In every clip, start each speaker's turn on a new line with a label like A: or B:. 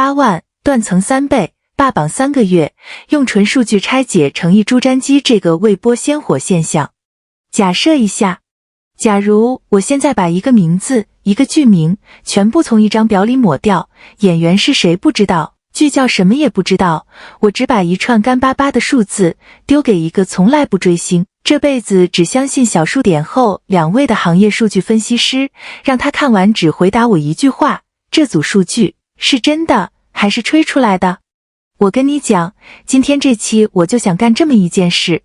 A: 8万，断层3倍，霸榜3个月，用纯数据拆解成一珠瞻机这个未波先火现象。假设一下，假如我现在把一个名字、一个剧名全部从一张表里抹掉，演员是谁不知道，剧叫什么也不知道，我只把一串干巴巴的数字丢给一个从来不追星，这辈子只相信小数点后2位的行业数据分析师，让他看完只回答我一句话：这组数据是真的还是吹出来的？我跟你讲，今天这期我就想干这么一件事。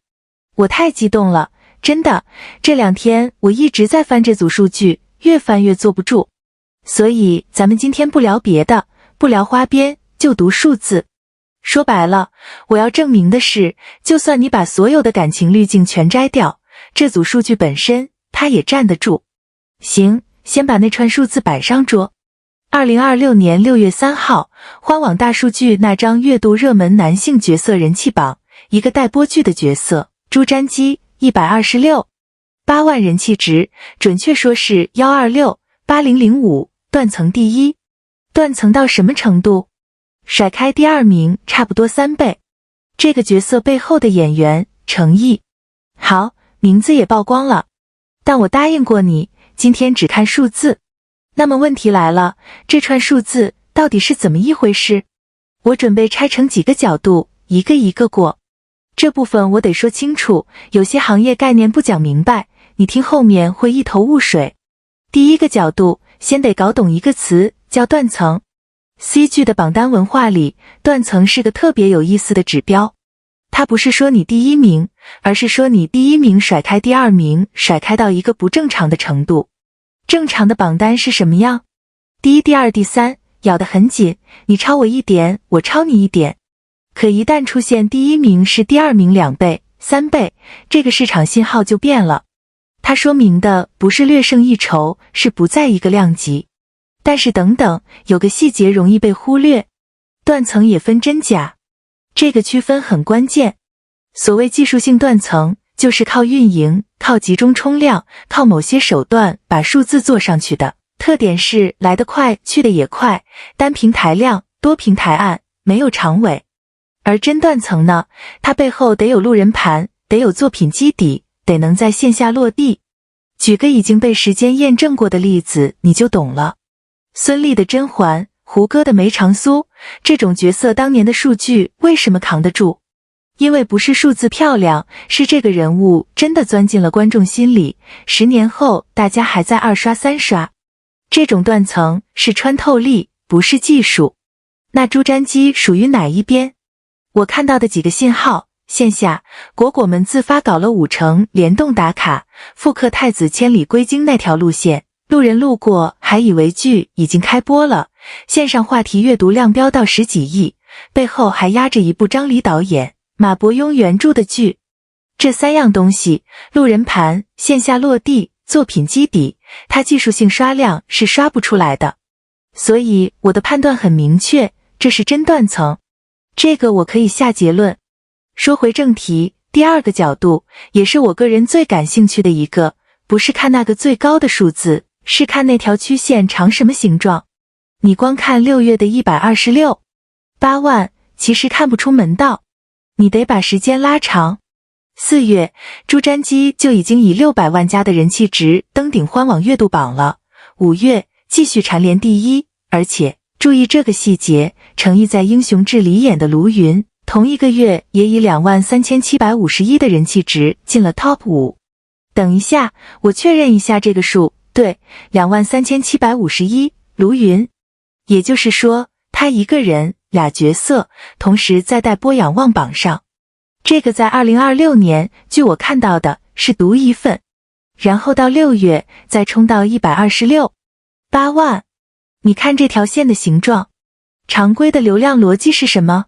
A: 我太激动了，真的，这2天我一直在翻这组数据，越翻越坐不住。所以咱们今天不聊别的，不聊花边，就读数字。说白了，我要证明的是，就算你把所有的感情滤镜全摘掉，这组数据本身它也站得住。行，先把那串数字摆上桌。2026年6月3号，欢网大数据那张月度热门男性角色人气榜，一个待播剧的角色，朱瞻基126，8万人气值，准确说是1268005，断层第一。断层到什么程度？甩开第2名差不多3倍。这个角色背后的演员程毅，好，名字也曝光了。但我答应过你，今天只看数字。那么问题来了，这串数字到底是怎么一回事？我准备拆成几个角度，一个一个过。这部分我得说清楚，有些行业概念不讲明白，你听后面会一头雾水。第一个角度，先得搞懂一个词，叫断层。C 剧的榜单文化里，断层是个特别有意思的指标。它不是说你第1名，而是说你第1名甩开第2名，甩开到一个不正常的程度。正常的榜单是什么样？第1、第2、第3咬得很紧，你超我1点，我超你1点。可一旦出现第1名是第2名2倍、3倍，这个市场信号就变了。它说明的不是略胜一筹，是不在一个量级。但是等等，有个细节容易被忽略，断层也分真假，这个区分很关键。所谓技术性断层，就是靠运营、靠集中冲量、靠某些手段把数字做上去的，特点是来得快，去得也快，单平台亮，多平台暗，没有长尾。而真断层呢，它背后得有路人盘，得有作品基底，得能在线下落地。举个已经被时间验证过的例子，你就懂了。孙俪的甄嬛，胡歌的梅长苏，这种角色当年的数据为什么扛得住？因为不是数字漂亮，是这个人物真的钻进了观众心里，10年后大家还在2刷3刷。这种断层是穿透力，不是技术。那朱瞻基属于哪一边？我看到的几个信号，线下果们自发搞了5成联动打卡，复刻太子千里归京那条路线，路人路过还以为剧已经开播了，线上话题阅读量飙到10几亿，背后还压着一部张黎导演、马伯庸原著的剧。这3样东西，路人盘、线下落地、作品基底，它技术性刷量是刷不出来的。所以我的判断很明确，这是真断层。这个我可以下结论。说回正题，第2个角度，也是我个人最感兴趣的一个，不是看那个最高的数字，是看那条曲线长什么形状。你光看6月的126，8万，其实看不出门道，你得把时间拉长。4月，朱瞻基就已经以600万加的人气值登顶欢网月度榜了。5月，继续蝉联第1，而且注意这个细节，程毅在《英雄志》里演的卢云，同一个月也以23751的人气值进了 Top 5。等一下，我确认一下这个数，对，23751，卢云。也就是说，他一个人俩角色同时在待播仰望榜上。这个在2026年，据我看到的是独一份。然后到6月再冲到126，8万。你看这条线的形状，常规的流量逻辑是什么？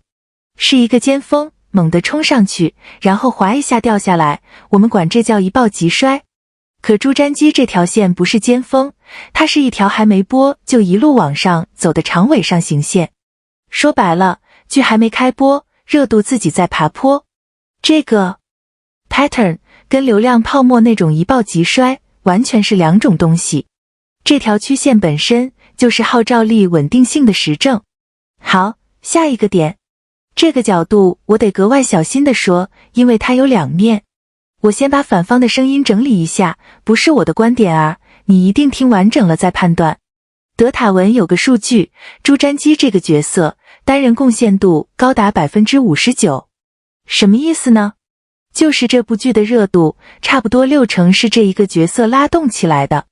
A: 是一个尖峰，猛地冲上去，然后滑一下掉下来，我们管这叫一暴即衰。可朱瞻基这条线不是尖峰，它是一条还没播就一路往上走的长尾上行线。说白了，剧还没开播，热度自己在爬坡。这个 pattern 跟流量泡沫那种一暴即衰完全是2种东西。这条曲线本身就是号召力稳定性的实证。好，下一个点。这个角度我得格外小心地说，因为它有两面。我先把反方的声音整理一下，不是我的观点啊，你一定听完整了再判断。德塔文有个数据，朱瞻基这个角色单人贡献度高达 59%。 什么意思呢？就是这部剧的热度差不多60%是这一个角色拉动起来的。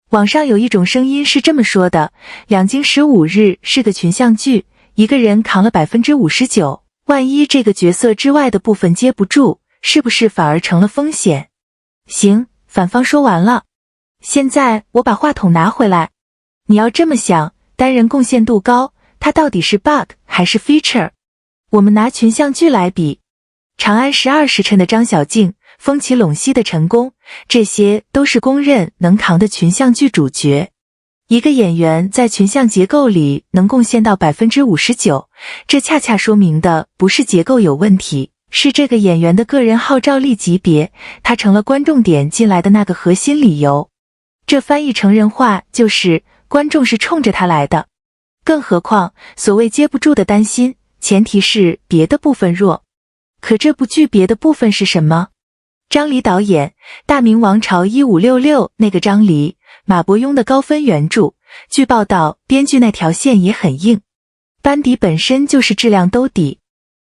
A: 网上有一种声音是这么说的，两京15日是个群像剧，一个人扛了 59%， 万一这个角色之外的部分接不住，是不是反而成了风险？行，反方说完了。现在我把话筒拿回来。你要这么想，单人贡献度高，它到底是 bug 还是 feature？ 我们拿群像剧来比，长安12时辰的张小静，风起陇西的陈宫，这些都是公认能扛的群像剧主角。一个演员在群像结构里能贡献到 59%， 这恰恰说明的不是结构有问题，是这个演员的个人号召力级别，他成了观众点进来的那个核心理由。这翻译成人话就是观众是冲着他来的。更何况所谓接不住的担心，前提是别的部分弱。可这部剧别的部分是什么？张黎导演，大明王朝1566那个张黎，马伯庸的高分原著，据报道编剧那条线也很硬，班底本身就是质量兜底。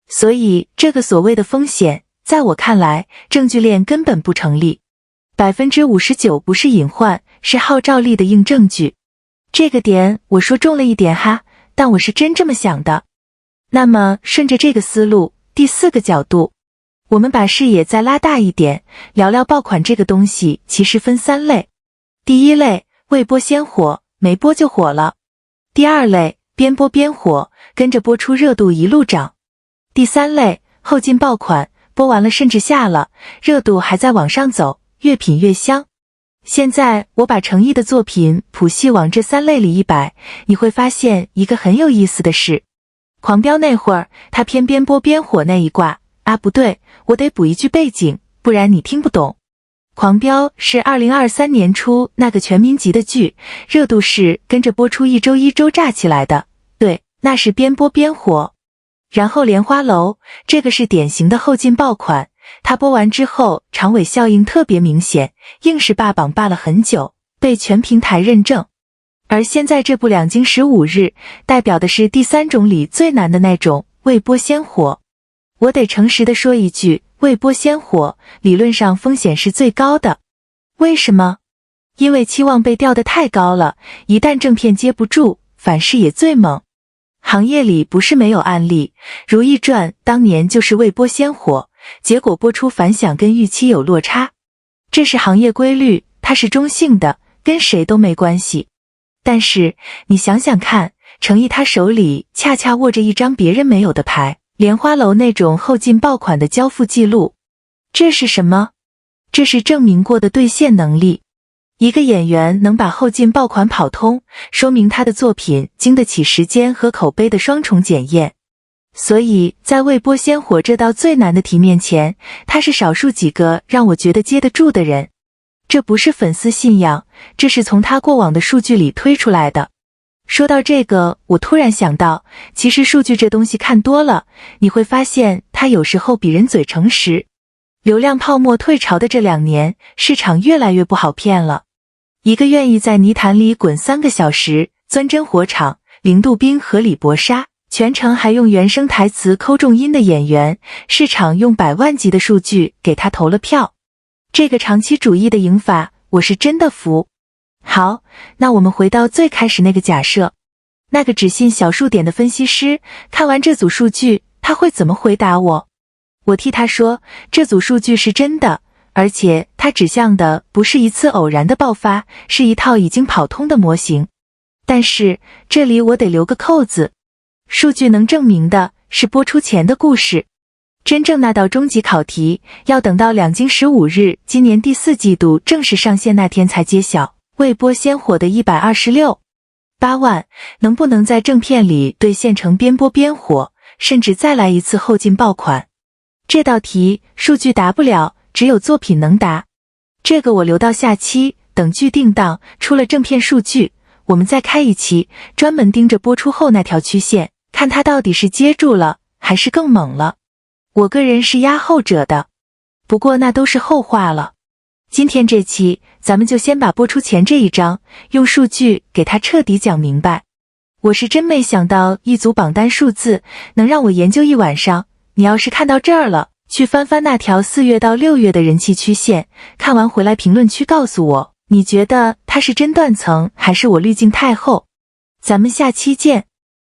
A: 所以这个所谓的风险，在我看来证据链根本不成立。 59% 不是隐患，是号召力的硬证据。这个点我说重了一点哈，但我是真这么想的。那么顺着这个思路，第四个角度，我们把视野再拉大一点，聊聊爆款这个东西其实分三类。第一类，未播先火，没播就火了。第二类，边播边火，跟着播出热度一路涨。第三类，后劲爆款，播完了甚至下了，热度还在往上走，越品越香。现在我把诚意的作品谱系往这三类里一摆，你会发现一个很有意思的事。狂飙那会儿，他偏边播边火那一挂啊，不对，我得补一句背景，不然你听不懂。狂飙是2023年初那个全民级的剧，热度是跟着播出一周一周炸起来的，对，那是边播边火。然后莲花楼，这个是典型的后劲爆款，它播完之后长尾效应特别明显，硬是霸榜霸了很久，被全平台认证。而现在这部两京15日代表的是第三种里最难的那种，未播先火。我得诚实的说一句，未播先火理论上风险是最高的。为什么？因为期望被吊得太高了，一旦正片接不住，反噬也最猛。行业里不是没有案例，《如懿传》当年就是未播先火，结果播出反响跟预期有落差。这是行业规律，它是中性的，跟谁都没关系。但是你想想看，诚意他手里恰恰握着一张别人没有的牌，莲花楼那种后劲爆款的交付记录。这是什么？这是证明过的兑现能力。一个演员能把后劲爆款跑通，说明他的作品经得起时间和口碑的双重检验。所以在未播先火这道最难的题面前，他是少数几个让我觉得接得住的人。这不是粉丝信仰，这是从他过往的数据里推出来的。说到这个，我突然想到，其实数据这东西看多了，你会发现它有时候比人嘴诚实。流量泡沫退潮的这2年，市场越来越不好骗了。一个愿意在泥潭里滚3个小时，钻真火场，林杜宾和李博沙，全程还用原声台词抠重音的演员，市场用100万级的数据给他投了票。这个长期主义的赢法，我是真的服。好，那我们回到最开始那个假设，那个只信小数点的分析师，看完这组数据，他会怎么回答我？我替他说，这组数据是真的，而且它指向的不是一次偶然的爆发，是一套已经跑通的模型。但是这里我得留个扣子，数据能证明的是播出前的故事。真正那道终极考题，要等到两京15日今年第4季度正式上线那天才揭晓。未播先火的126.8万，能不能在正片里兑现成边播边火，甚至再来一次后劲爆款？这道题数据答不了，只有作品能答。这个我留到下期，等剧定档出了正片数据，我们再开一期，专门盯着播出后那条曲线，看看他到底是接住了，还是更猛了。我个人是压后者的，不过那都是后话了。今天这期，咱们就先把播出前这一章，用数据给他彻底讲明白。我是真没想到一组榜单数字能让我研究一晚上。你要是看到这儿了，去翻翻那条4月到6月的人气曲线，看完回来评论区告诉我，你觉得它是真断层还是我滤镜太厚？咱们下期见。